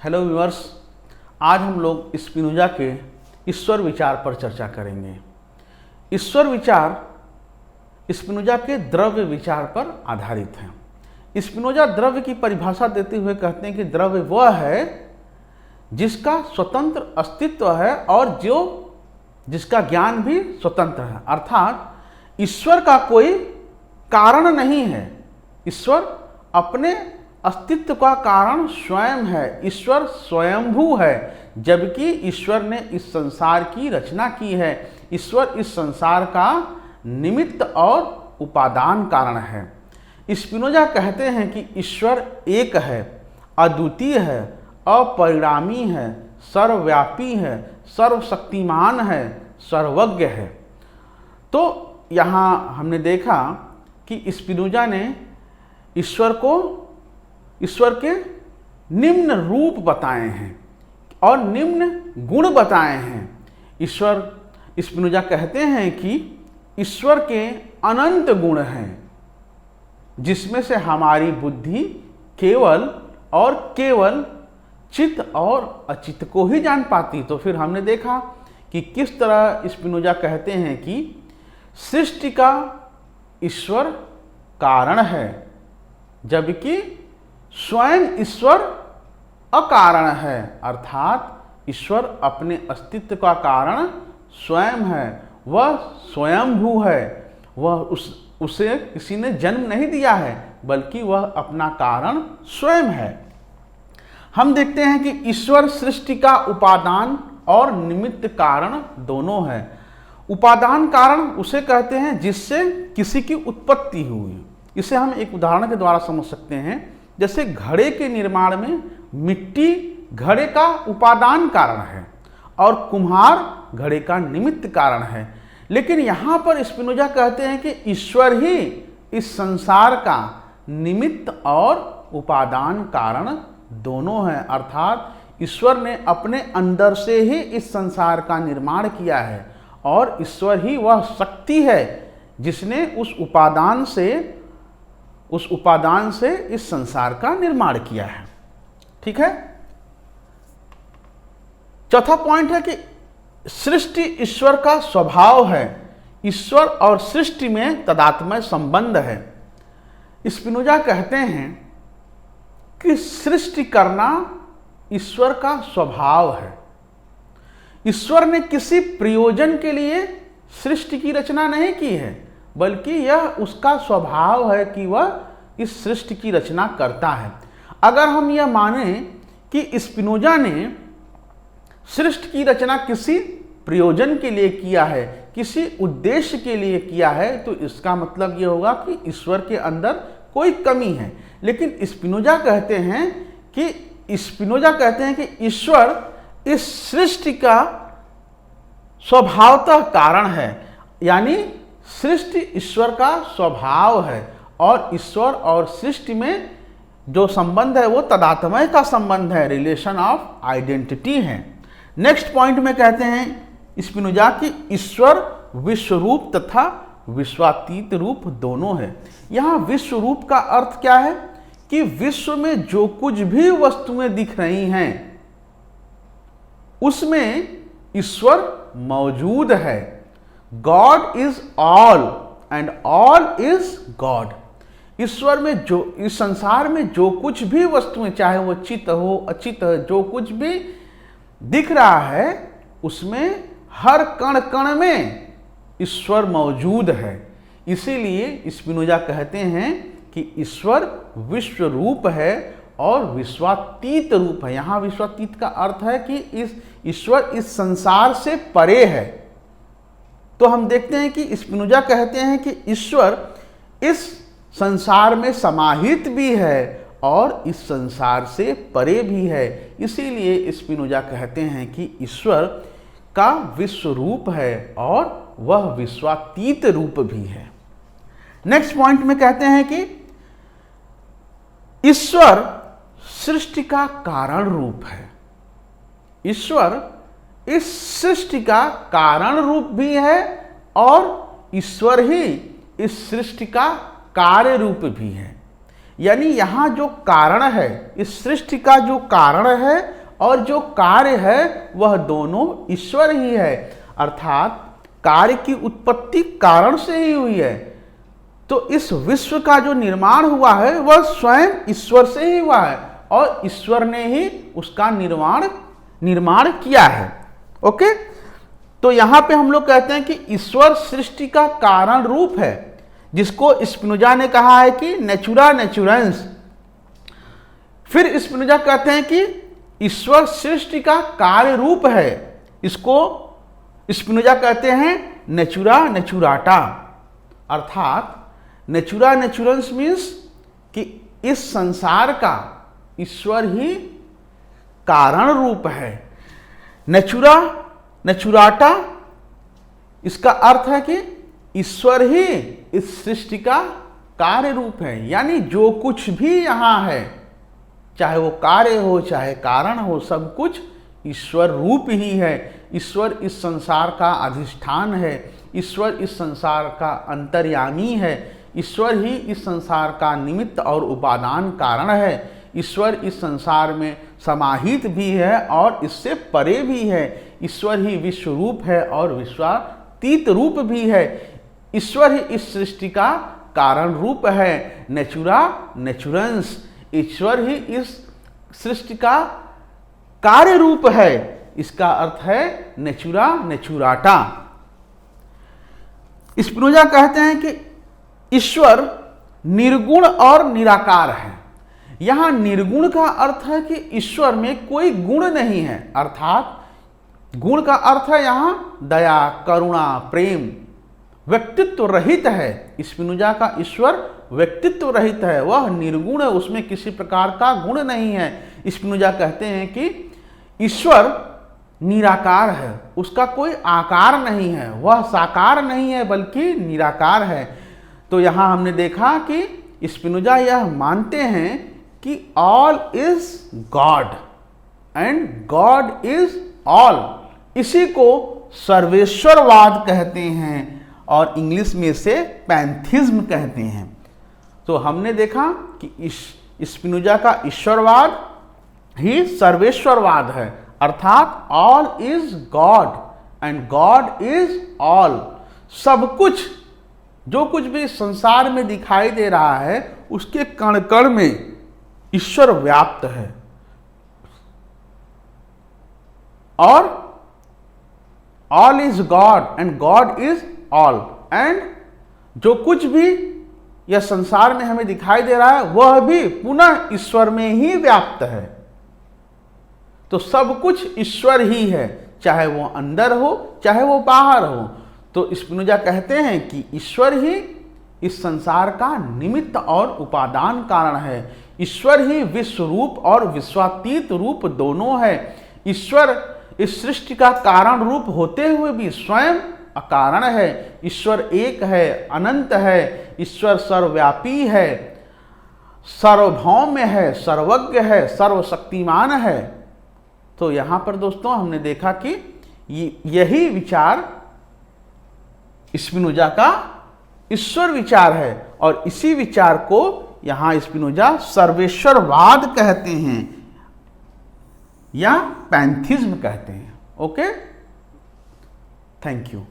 Hello viewers, आज हम लोग स्पिनोजा के ईश्वर विचार पर चर्चा करेंगे। ईश्वर विचार स्पिनोजा के द्रव्य विचार पर आधारित है। स्पिनोजा द्रव्य की परिभाषा देते हुए कहते हैं कि द्रव्य वह है जिसका स्वतंत्र अस्तित्व है और जिसका ज्ञान भी स्वतंत्र है, अर्थात ईश्वर का कोई कारण नहीं है। ईश्वर अपने अस्तित्व का कारण स्वयं है, ईश्वर स्वयंभू है, जबकि ईश्वर ने इस संसार की रचना की है। ईश्वर इस संसार का निमित्त और उपादान कारण है। स्पिनोजा कहते हैं कि ईश्वर एक है, अद्वितीय है, अपरिणामी है, सर्वव्यापी है, सर्वशक्तिमान है, सर्वज्ञ है। तो यहाँ हमने देखा कि स्पिनोजा ने ईश्वर के निम्न रूप बताए हैं और निम्न गुण बताए हैं। स्पिनोजा कहते हैं कि ईश्वर के अनंत गुण हैं, जिसमें से हमारी बुद्धि केवल और केवल चित्त और अचित्त को ही जान पाती। तो फिर हमने देखा कि किस तरह स्पिनोजा कहते हैं कि सृष्टि का ईश्वर कारण है, जबकि स्वयं ईश्वर अकारण है, अर्थात ईश्वर अपने अस्तित्व का कारण स्वयं है। वह स्वयंभू है, उसे किसी ने जन्म नहीं दिया है, बल्कि वह अपना कारण स्वयं है। हम देखते हैं कि ईश्वर सृष्टि का उपादान और निमित्त कारण दोनों है। उपादान कारण उसे कहते हैं जिससे किसी की उत्पत्ति हुई। इसे हम एक उदाहरण के द्वारा समझ सकते हैं। जैसे घड़े के निर्माण में मिट्टी घड़े का उपादान कारण है और कुम्हार घड़े का निमित्त कारण है। लेकिन यहाँ पर स्पिनोजा कहते हैं कि ईश्वर ही इस संसार का निमित्त और उपादान कारण दोनों हैं, अर्थात ईश्वर ने अपने अंदर से ही इस संसार का निर्माण किया है और ईश्वर ही वह शक्ति है जिसने उस उपादान से इस संसार का निर्माण किया है। ठीक है। चौथा पॉइंट है कि सृष्टि ईश्वर का स्वभाव है। ईश्वर और सृष्टि में तादात्म्य संबंध है। स्पिनोजा कहते हैं कि सृष्टि करना ईश्वर का स्वभाव है। ईश्वर ने किसी प्रयोजन के लिए सृष्टि की रचना नहीं की है, बल्कि यह उसका स्वभाव है कि वह इस सृष्टि की रचना करता है। अगर हम यह माने कि स्पिनोजा ने सृष्टि की रचना किसी प्रयोजन के लिए किया है, किसी उद्देश्य के लिए किया है, तो इसका मतलब यह होगा कि ईश्वर के अंदर कोई कमी है। लेकिन स्पिनोजा कहते हैं कि ईश्वर इस सृष्टि का स्वभावतः कारण है, यानी सृष्टि ईश्वर का स्वभाव है और ईश्वर और सृष्टि में जो संबंध है वो तादात्म्य का संबंध है, रिलेशन ऑफ आइडेंटिटी है। नेक्स्ट पॉइंट में कहते हैं स्पिनोजा कि ईश्वर विश्वरूप तथा विश्वातीत रूप दोनों है। यहाँ विश्वरूप का अर्थ क्या है कि विश्व में जो कुछ भी वस्तुएं दिख रही हैं उसमें ईश्वर मौजूद है। God is all and all is God. ईश्वर में इस संसार में जो कुछ भी वस्तुएं, चाहे वो चित्त हो अचित्त हो, जो कुछ भी दिख रहा है उसमें हर कण कण में ईश्वर मौजूद है। इसीलिए स्पिनोजा कहते हैं कि ईश्वर विश्व रूप है और विश्वातीत रूप है। यहाँ विश्वातीत का अर्थ है कि ईश्वर इस संसार से परे है। तो हम देखते हैं कि स्पिनोजा कहते हैं कि ईश्वर इस संसार में समाहित भी है और इस संसार से परे भी है। इसीलिए स्पिनोजा कहते हैं कि ईश्वर का विश्व रूप है और वह विश्वातीत रूप भी है। नेक्स्ट पॉइंट में कहते हैं कि ईश्वर सृष्टि का कारण रूप है। ईश्वर इस सृष्टि का कारण रूप भी है और ईश्वर ही इस सृष्टि का कार्य रूप भी है। यानी यहां जो कारण है, इस सृष्टि का जो कारण है और जो कार्य है वह दोनों ईश्वर ही है, अर्थात कार्य की उत्पत्ति कारण से ही हुई है। तो इस विश्व का जो निर्माण हुआ है वह स्वयं ईश्वर से ही हुआ है और ईश्वर ने ही उसका निर्माण किया है। ओके, तो यहां पे हम लोग कहते हैं कि ईश्वर सृष्टि का कारण रूप है, जिसको स्पिनोजा ने कहा है कि नेचुरा नेचुरेंस। फिर स्पिनोजा कहते हैं कि ईश्वर सृष्टि का कार्य रूप है, इसको स्पिनोजा कहते हैं नेचुरा नेचुराटा। अर्थात नेचुरा नेचुरेंस मीन्स कि इस संसार का ईश्वर ही कारण रूप है। नेचुरा नेचुराटा इसका अर्थ है कि ईश्वर ही इस सृष्टि का कार्य रूप है, यानी जो कुछ भी यहां है, चाहे वो कार्य हो चाहे कारण हो, सब कुछ ईश्वर रूप ही है। ईश्वर इस संसार का अधिष्ठान है, ईश्वर इस संसार का अंतर्यामी है, ईश्वर ही इस संसार का निमित्त और उपादान कारण है। ईश्वर इस संसार में समाहित भी है और इससे परे भी है। ईश्वर ही विश्व रूप है और विश्वातीत रूप भी है। ईश्वर ही इस सृष्टि का कारण रूप है, नेचुरा नेचुरेंस। ईश्वर ही इस सृष्टि का कार्य रूप है, इसका अर्थ है नेचुरा नेचुराटा। स्पिनोजा कहते हैं कि ईश्वर निर्गुण और निराकार है। यहां निर्गुण का अर्थ है कि ईश्वर में कोई गुण नहीं है, अर्थात गुण का अर्थ है यहां दया, करुणा, प्रेम। व्यक्तित्व रहित है। स्पिनोजा का ईश्वर व्यक्तित्व रहित है, वह निर्गुण है, उसमें किसी प्रकार का गुण नहीं है। स्पिनोजा कहते हैं कि ईश्वर निराकार है, उसका कोई आकार नहीं है, वह साकार नहीं है बल्कि निराकार है। तो यहां हमने देखा कि स्पिनोजा यह मानते हैं कि all is God and God is all. इसी को सर्वेश्वरवाद कहते हैं और इंग्लिश में से पैंथिज्म कहते हैं। तो हमने देखा कि स्पिनोजा का ईश्वरवाद ही सर्वेश्वरवाद है, अर्थात all is God and God is all. सब कुछ, जो कुछ भी संसार में दिखाई दे रहा है, उसके कण कण में ईश्वर व्याप्त है और all is God and God is all. And जो कुछ भी यह संसार में हमें दिखाई दे रहा है वह भी पुनः ईश्वर में ही व्याप्त है। तो सब कुछ ईश्वर ही है, चाहे वो अंदर हो चाहे वो बाहर हो। तो स्पिनोजा कहते हैं कि ईश्वर ही इस संसार का निमित्त और उपादान कारण है। ईश्वर ही विश्व रूप और विश्वातीत रूप दोनों है। ईश्वर इस सृष्टि का कारण रूप होते हुए भी स्वयं अकारण है। ईश्वर एक है, अनंत है। ईश्वर सर्वव्यापी है, सार्वभौम है, सर्वज्ञ है, सर्वशक्तिमान है। तो यहां पर दोस्तों हमने देखा कि यही विचार स्पिनोजा का ईश्वर विचार है और इसी विचार को यहां स्पिनोजा सर्वेश्वरवाद कहते हैं या पैंथिज्म कहते हैं। Okay, thank you.